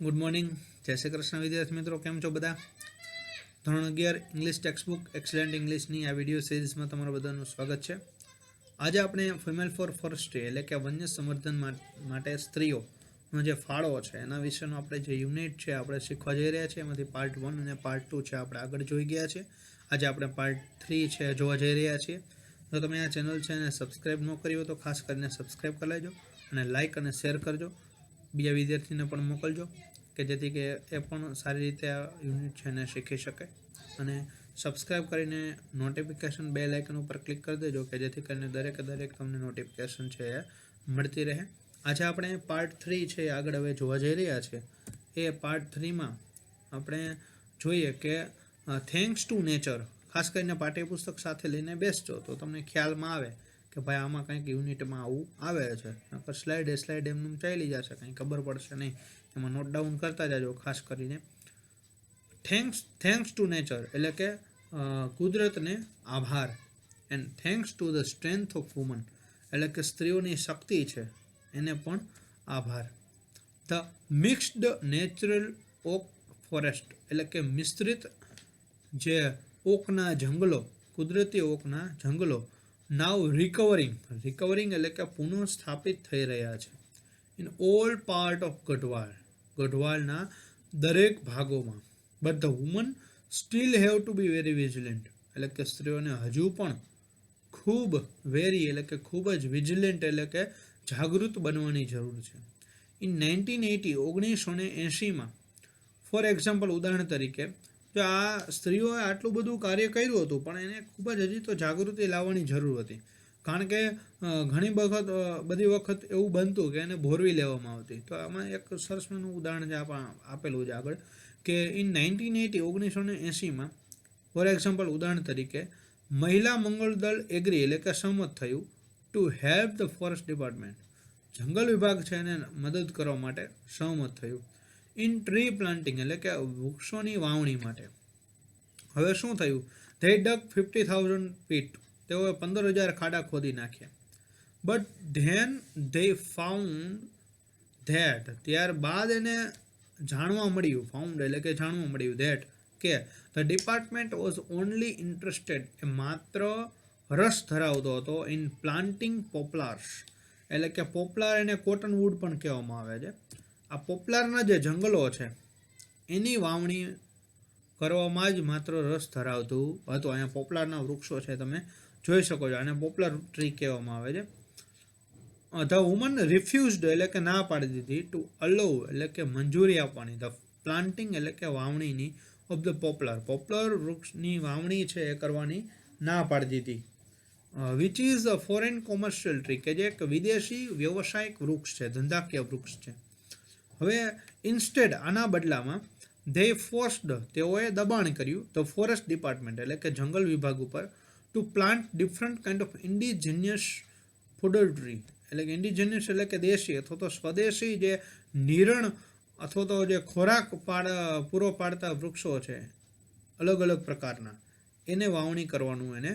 Good morning, જય શ્રી કૃષ્ણ વિદ્યાર્થી મિત્રો. કેમ છો બધા? ધોરણ 11 ઇંગ્લિશ ટેક્સ્ટબુક એક્સલેન્ટ ઇંગ્લિશની આ વિડીયો સિરીઝમાં તમારું બધાનું સ્વાગત છે. આજે આપણે ફિમેલ ફોર ફોરેસ્ટ્રી એટલે કે વન્ય સંવર્ધન માટે સ્ત્રીઓનો જે ફાળો છે એના વિશેનો આપણે જે યુનિટ છે આપણે શીખવા જઈ રહ્યા છીએ. એમાંથી પાર્ટ 1 અને પાર્ટ 2 છે આપણે આગળ જોઈ ગયા છે. આજે આપણે પાર્ટ 3 છે જોવા જઈ રહ્યા છીએ. જો તમે આ ચેનલ છે એને સબસ્ક્રાઈબ ન કરી હોય તો ખાસ કરીને સબસ્ક્રાઈબ કરી લેજો અને લાઇક અને શેર કરજો. બીજા વિદ્યાર્થીને પણ મોકલજો કે જેથી કે એ પણ સારી રીતે આ યુનિટ છે એને શીખી શકે. અને સબસ્ક્રાઈબ કરીને નોટિફિકેશન બેલ આઇકન ઉપર ક્લિક કરી દેજો કે જેથી કરીને દરેક તમને નોટિફિકેશન છે એ મળતી રહે. આજે આપણે પાર્ટ 3 છે આગળ હવે જોવા જઈ રહ્યા છે. એ પાર્ટ 3માં આપણે જોઈએ કે થેન્ક્સ ટુ નેચર. ખાસ કરીને પાઠ્યપુસ્તક સાથે લઈને બેસજો તો તમને ખ્યાલમાં આવે કે ભાઈ આમાં કંઈક યુનિટમાં આવું આવે છે. નકર સ્લાઇડ એમનું ચાલી જશે, કંઈ ખબર પડશે નહીં. એમાં નોટ ડાઉન કરતા જાજો ખાસ કરીને. થેન્ક્સ ટુ નેચર એટલે કે કુદરતને આભાર. And thanks to the strength of woman એટલે કે સ્ત્રીઓની શક્તિ છે એને પણ આભાર. The mixed natural oak forest એટલે કે મિશ્રિત જે ઓકના જંગલો, કુદરતી ઓકના જંગલો નાવ રિકવરિંગ એટલે કે પુનઃસ્થાપિત થઈ રહ્યા છે ઇન ઓલ પાર્ટ ઓફ ગઢવાલના દરેક ભાગોમાં. But the woman steel have to be very vigilant એટલે કે સ્ત્રીઓને હજુ પણ ખૂબ એટલે કે ખૂબ જ વિજિલન્ટ એટલે કે જાગૃત બનવાની જરૂર છે. ઇન 1980 ફોર એક્ઝામ્પલ ઉદાહરણ તરીકે જો આ સ્ત્રીઓએ આટલું બધું કાર્ય કર્યું હતું પણ એને ખૂબ જ હજી તો જાગૃતિ લાવવાની જરૂર હતી. કારણ કે ઘણી બધી વખત એવું બનતું કે એને ભોરવી લેવામાં આવતી. તો આમાં એક સરસનું ઉદાહરણ જે આપેલું છે આગળ કે ઇન 1980 ફોર એક્ઝામ્પલ ઉદાહરણ તરીકે મહિલા મંગળ દળ એગ્રી એટલે કે સંમત થયું to help the forest department. જંગલ વિભાગ છે એને મદદ કરવા માટે સહમત થયું. ઇન ટ્રી પ્લાન્ટિંગ એટલે કે વૃક્ષોની વાવણી માટે. હવે શું થયું? They dug 50,000 pit. તેઓએ 15,000 ખાડા ખોદી નાખ્યા. But then they found that. ત્યારબાદ એને જાણવા મળ્યું ધેટ કે the department was only interested એ માત્ર રસ ધરાવતો હતો ઇન પ્લાન્ટિંગ પોપ્લાર્સ એટલે કે પોપ્લાર એને કોટન વુડ પણ કહેવામાં આવે છે. આ પોપ્લારના જે જંગલો છે એની વાવણી કરવામાં જ માત્ર રસ ધરાવતું હતું. અહીંયા પોપ્લારના વૃક્ષો છે તમે જોઈ શકો છો. આને પોપ્લર ટ્રી કહેવામાં આવે છે. ધ વુમન રિફ્યુઝડ એટલે કે ના પાડી દીધી ટુ અલાઉ એટલે કે મંજૂરી આપવાની ધ પ્લાન્ટિંગ એટલે કે વાવણીની ઓફ ધ પોપ્લર વૃક્ષની વાવણી છે એ કરવાની ના પાડી દીધી. Which is a foreign commercial tree કે જે એક વિદેશી વ્યવસાયિક વૃક્ષ છે, ધંધાકીય વૃક્ષ છે. હવે ઇન્સ્ટેડ આના બદલામાં ધે ફોર્સ્ડ તેઓએ દબાણ કર્યું ધ ફોરેસ્ટ ડિપાર્ટમેન્ટ એટલે કે જંગલ વિભાગ ઉપર to plant different kind of indigenous fodder tree એટલે કે ઇન્ડિજિનિયસ એટલે કે દેશી અથવા તો સ્વદેશી જે નિરણ અથવા તો જે ખોરાક પૂરો પાડતા વૃક્ષો છે અલગ પ્રકારના એને વાવણી કરવાનું એને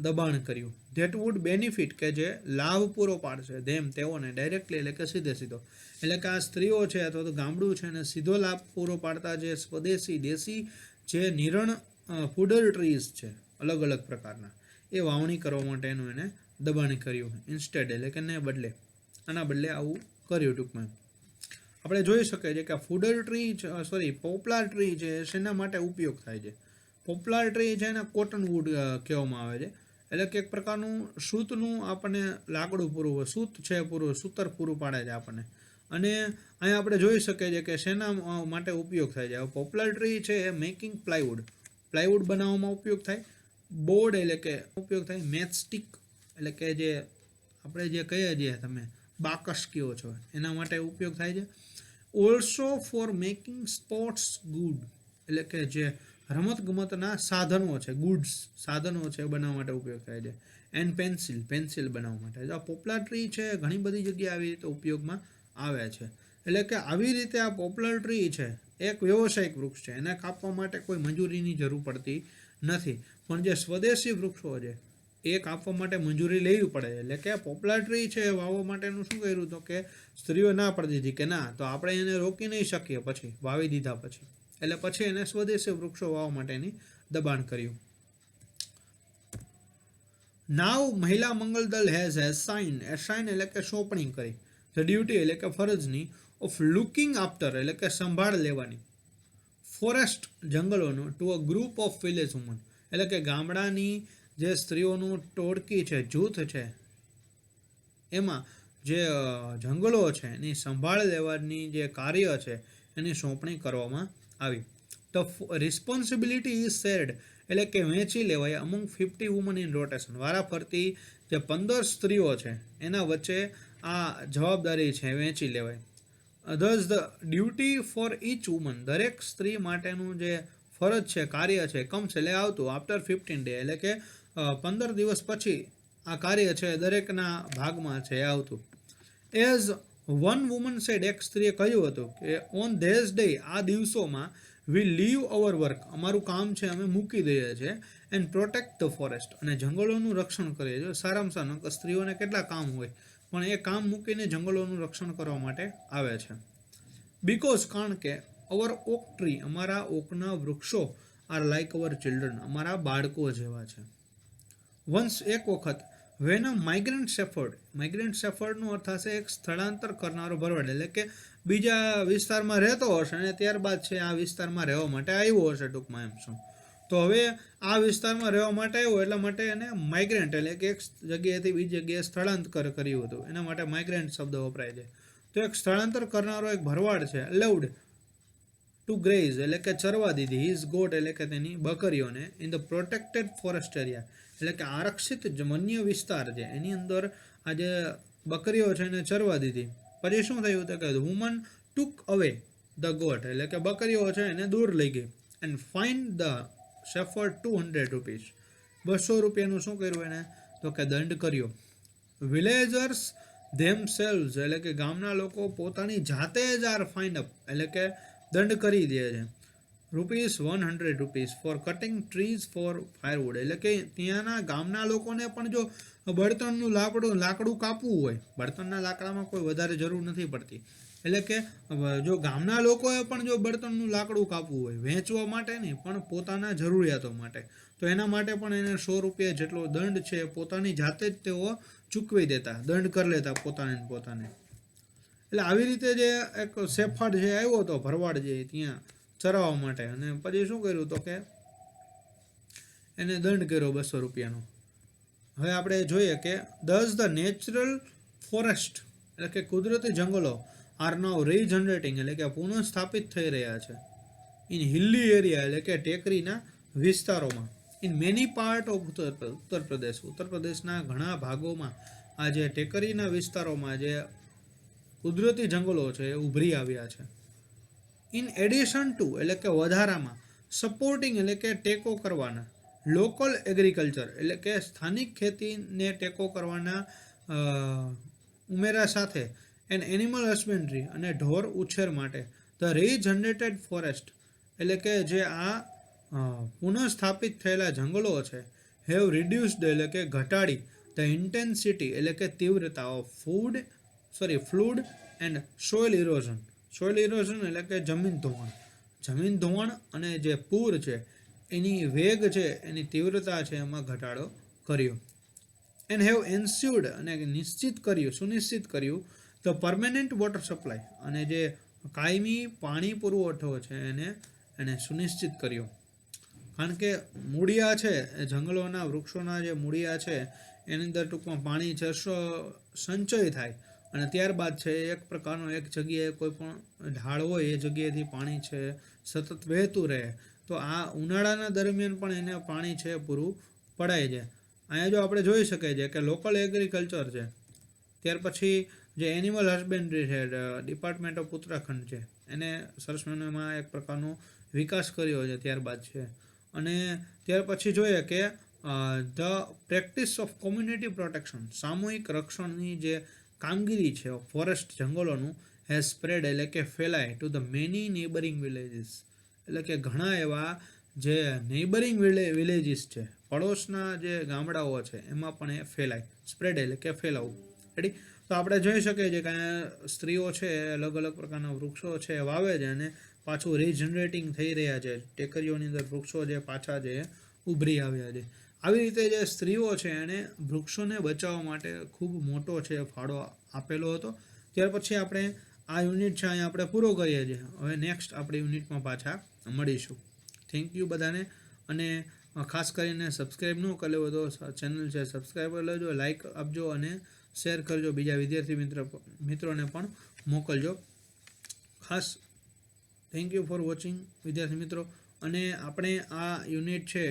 દબાણ કર્યું. ધેટ વુડ બેનિફિટ કે જે લાભ પૂરો પાડશે તેઓને ડાયરેક્ટલી એટલે કે સીધો એટલે કે આ સ્ત્રીઓ છે અથવા તો ગામડું છે એને સીધો લાભ પૂરો પાડતા જે સ્વદેશી દેશી જે નિરણ ફૂડર ટ્રીઝ છે અલગ પ્રકારના એ વાવણી કરવા માટેનું એને દબાણ કર્યું. ઇન્સ્ટેડ એટલે કે આના બદલે આવું કર્યું. ટૂંકમાં આપણે જોઈ શકીએ છીએ કે ફૂડર ટ્રી પોપ્લાર ટ્રી છે શેના માટે ઉપયોગ થાય છે? પોપ્લાર ટ્રી છે એને કોટન વુડ કહેવામાં આવે છે. એટલે કે એક પ્રકારનું સૂતનું આપણને લાકડું સૂતર પૂરું પાડે છે આપણને. અને અહીંયા આપણે જોઈ શકીએ છીએ કે શેના માટે ઉપયોગ થાય છે? પોપ્લાર ટ્રી છે એ મેકિંગ પ્લાયવુડ બનાવવામાં ઉપયોગ થાય. બોર્ડ એટલે કે ઉપયોગ થાય. મેચસ્ટિક એટલે કે જે આપણે જે કહીએ છીએ તમે બાકસ કહો છો એના માટે ઉપયોગ થાય છે. Also four making sports good એટલે કે જે રમતગમતના સાધનો છે સાધનો છે બનાવવા માટે ઉપયોગ થાય છે. એન્ડ પેન્સિલ બનાવવા માટે. આ પોપ્લાર ટ્રી છે ઘણી બધી જગ્યાએ આવી રીતે ઉપયોગમાં આવે છે. એટલે કે આવી રીતે આ પોપ્લર ટ્રી છે એક વ્યવસાયિક વૃક્ષ છે. એને કાપવા માટે કોઈ મંજૂરીની જરૂર પડતી નથી. પણ જે સ્વદેશી વૃક્ષો છે એ કાપવા માટે મંજૂરી લેવી પડે. એટલે કે પોપ્યુલર ટ્રી છે વાવવા માટેનું શું કર્યું તો કે સ્ત્રીઓ ના પડી દીધી કે ના, તો આપણે એને રોકી નહીં શકીએ પછી વાવી દીધા પછી. એટલે પછી એને સ્વદેશી વૃક્ષો વાવવા માટેની દબાણ કર્યું. નાવ મહિલા મંગલ દળ હેઝ એસાઇન એટલે કે સોંપણી કરી ધ ડ્યુટી એટલે કે ફરજની ઓફ લુકિંગ આફ્ટર એટલે કે સંભાળ લેવાની ફોરેસ્ટ જંગલોનો to a group of village women એટલે કે ગામડાની જે સ્ત્રીઓનું ટોળકી છે, જૂથ છે, એમાં જે જંગલો છે એની સંભાળ લેવાની જે કાર્ય છે એની સોંપણી કરવામાં આવી. ધ રિસ્પોન્સિબિલિટી ઇઝ શેર્ડ એટલે કે વહેંચી લેવાય અમંગ 50 વુમન ઇન રોટેશન. વારાફરતી જે 15 સ્ત્રીઓ છે એના વચ્ચે આ જવાબદારી છે વહેંચી લેવાય. This the duty for each woman દરેક સ્ત્રી માટેનું જે ફરજ છે, કાર્ય છે, કમ્સ એટલે આવતું આફ્ટર 15 ડે એટલે કે 15 દિવસ પછી આ કાર્ય છે દરેકના ભાગમાં છે આવતું. એઝ વન વુમન સેડ એક સ્ત્રીએ કહ્યું હતું કે ઓન ધેઝ ડે આ દિવસોમાં વી લીવ અવર વર્ક અમારું કામ છે અમે મૂકી દઈએ છીએ એન્ડ પ્રોટેક્ટ ધ ફોરેસ્ટ અને જંગલોનું રક્ષણ કરીએ છીએ. સારામાં સારું સ્ત્રીઓને કેટલા કામ હોય પણ એ કામ મૂકીને જંગલોનું રક્ષણ કરવા માટે આવે છે. બીકોઝ કારણ કે અવર ઓક ટ્રી અમારા ઓકના વૃક્ષો આર લાઇક અવર ચિલ્ડ્રન અમારા બાળકો જેવા છે. વન્સ એક વખત વેન અ માઇગ્રન્ટ શેફર્ડનો અર્થ થશે એક સ્થળાંતર કરનારો ભરવાડ એટલે કે બીજા વિસ્તારમાં રહેતો હશે અને ત્યારબાદ છે આ વિસ્તારમાં રહેવા માટે આવ્યો હશે ટૂંકમાં એમ શું. તો હવે આ વિસ્તારમાં રહેવા માટે આવ્યો એટલા માટે એને માઇગ્રન્ટ એટલે કે એક જગ્યાએથી બીજી જગ્યાએ સ્થળાંતર કર્યું હતું એના માટે માઇગ્રન્ટ શબ્દ વપરાય છે. તો એક સ્થળાંતર કરનારો એક ભરવાડ છે અલાઉડ ટુ ગ્રેઝ એટલે કે ચરવા દીધી હિઝ ગોટ એટલે કે તેની બકરીઓને in the protected forest area એટલે કે આરક્ષિત વન્ય વિસ્તાર છે એની અંદર આ જે બકરીઓ છે એને ચરવા દીધી. પછી શું થયું તો કે વુમન ટુક અવે ધ ગોટ એટલે કે બકરીઓ છે એને દૂર લઈ ગઈ and fine the shepherd 200 rupees 200 રૂપિયાનું શું કર્યું એને તો કે દંડ કર્યો. વિલેજર્સ ધેમસેલ્વ્સ એટલે કે ગામના લોકો પોતાની જાતે જ આર ફાઇન અપ એટલે કે દંડ કરી દે છે. ₹100 for cutting trees for firewood એટલે કે ત્યાંના ગામના લોકોને પણ જો બળતણનું લાકડું કાપવું હોય, બળતણના લાકડામાં કોઈ વધારે જરૂર નથી પડતી, એટલે કે જો ગામના લોકોએ પણ જો બળતણનું લાકડું કાપવું હોય વેચવા માટે નહીં પણ પોતાના જરૂરિયાતો માટે, તો એના માટે પણ એને ₹100 જેટલો દંડ છે પોતાની જાતે જ તેઓ ચૂકવી દેતા, દંડ કરી લેતા પોતાને. એટલે આવી રીતે જે એક શેફાર્ડ જે આવ્યો હતો ભરવાડ જે ત્યાં ચરાવવા માટે અને પછી શું કર્યું તો કે એને દંડ કર્યો ₹200. હવે આપણે જોઈએ કે ધસ ધ નેચરલ ફોરેસ્ટ એટલે કે કુદરતી જંગલો આર નાઉ રીજનરેટિંગ એટલે કે પુનઃસ્થાપિત થઈ રહ્યા છે ઇન હિલ્લી એરિયા એટલે કે ટેકરીના વિસ્તારોમાં ઇન મેની પાર્ટ ઓફ ઉત્તર પ્રદેશના ઘણા ભાગોમાં આ જે ટેકરીના વિસ્તારોમાં જે કુદરતી જંગલો છે એ ઉભરી આવ્યા છે. ઇન એડિશન ટુ એટલે કે વધારામાં સપોર્ટિંગ એટલે કે ટેકો કરવાના લોકલ એગ્રીકલ્ચર એટલે કે સ્થાનિક ખેતીને ટેકો કરવાના ઉમેરા સાથે એન્ડ એનિમલ હસબેન્ડરી અને ઢોર ઉછેર માટે ધ રીજનરેટેડ ફોરેસ્ટ એટલે કે જે આ પુનઃસ્થાપિત થયેલા જંગલો છે હેવ રિડ્યુસ્ડ એટલે કે ઘટાડી ધ ઇન્ટેન્સિટી એટલે કે તીવ્રતા of fluid and soil erosion એટલે કે જમીન ધોવાણ અને જે પૂર છે એની વેગ છે એની તીવ્રતા છે એમાં ઘટાડો કર્યો. એન્ડ હેવ એન્સ્યુર્ડ અને સુનિશ્ચિત કર્યું ધ પરમેનન્ટ વોટર સપ્લાય અને જે કાયમી પાણી પુરવઠો છે એને સુનિશ્ચિત કર્યો. કારણ કે મૂળિયા છે એ જંગલોના વૃક્ષોના જે મૂળિયા છે એની અંદર ટૂંકમાં પાણી છે સંચય થાય અને ત્યારબાદ છે એક પ્રકારનો એક જગ્યાએ કોઈ પણ ઢાળ હોય એ જગ્યાએથી પાણી છે સતત વહેતું રહે, તો આ ઉનાળાના દરમિયાન પણ એને પાણી છે પૂરું પડાય છે. અહીંયા જો આપણે જોઈ શકીએ છીએ કે લોકલ એગ્રીકલ્ચર છે, ત્યાર પછી જે એનિમલ હસબેન્ડરી છે ડિપાર્ટમેન્ટ ઓફ ઉત્તરાખંડ છે એને સરસ મજામાં એક પ્રકારનો વિકાસ કર્યો છે ત્યારબાદ છે. અને ત્યાર પછી જોઈએ કે the practice of community protection સામૂહિક રક્ષણની જે કામગીરી છે ફોરેસ્ટ જંગલોનું હેઝ સ્પ્રેડ એટલે કે ફેલાય to the many neighbouring villages એટલે કે ઘણા એવા જે નેબરિંગ વિલેજીસ છે પડોશના જે ગામડાઓ છે એમાં પણ એ ફેલાય, સ્પ્રેડ એટલે કે ફેલાવવું. રેડી? તો આપણે જોઈ શકીએ છીએ કે અહીંયા સ્ત્રીઓ છે અલગ અલગ પ્રકારના વૃક્ષો છે વાવે છે અને પાછું રીજનરેટિંગ થઈ રહ્યા છે. ટેકરીઓની અંદર વૃક્ષો જે પાછા જે ઉભરી આવ્યા છે. આવી રીતે જે સ્ત્રીઓ છે એણે વૃક્ષોને બચાવવા માટે ખૂબ મોટો છે ફાળો આપેલો હતો. ત્યાર પછી આપણે આ યુનિટ છે અહીંયા આપણે પૂરો કરીએ છીએ. હવે નેક્સ્ટ આપણે યુનિટમાં પાછા મળીશું. થેન્ક યુ બધાને. અને ખાસ કરીને સબસ્ક્રાઈબ ન કરેલો હોય તો ચેનલ છે સબસ્ક્રાઈબ કરી લેજો, લાઇક આપજો અને શેર કરજો, બીજા વિદ્યાર્થી મિત્રોને પણ મોકલજો. ખાસ થેન્ક યુ ફોર વોચિંગ વિદ્યાર્થી મિત્રો. અને આપણે આ યુનિટ છે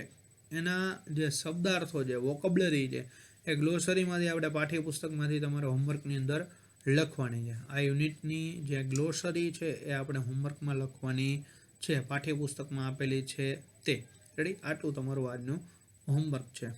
એના જે શબ્દાર્થો છે, વોકેબ્લરી છે, એ ગ્લોસરીમાંથી આપણે પાઠ્યપુસ્તકમાંથી તમારે હોમવર્કની અંદર લખવાની છે. આ યુનિટની જે ગ્લોસરી છે એ આપણે હોમવર્કમાં લખવાની છે, પાઠ્યપુસ્તકમાં આપેલી છે તે. રેડી? આટલું તમારું આજનું હોમવર્ક છે.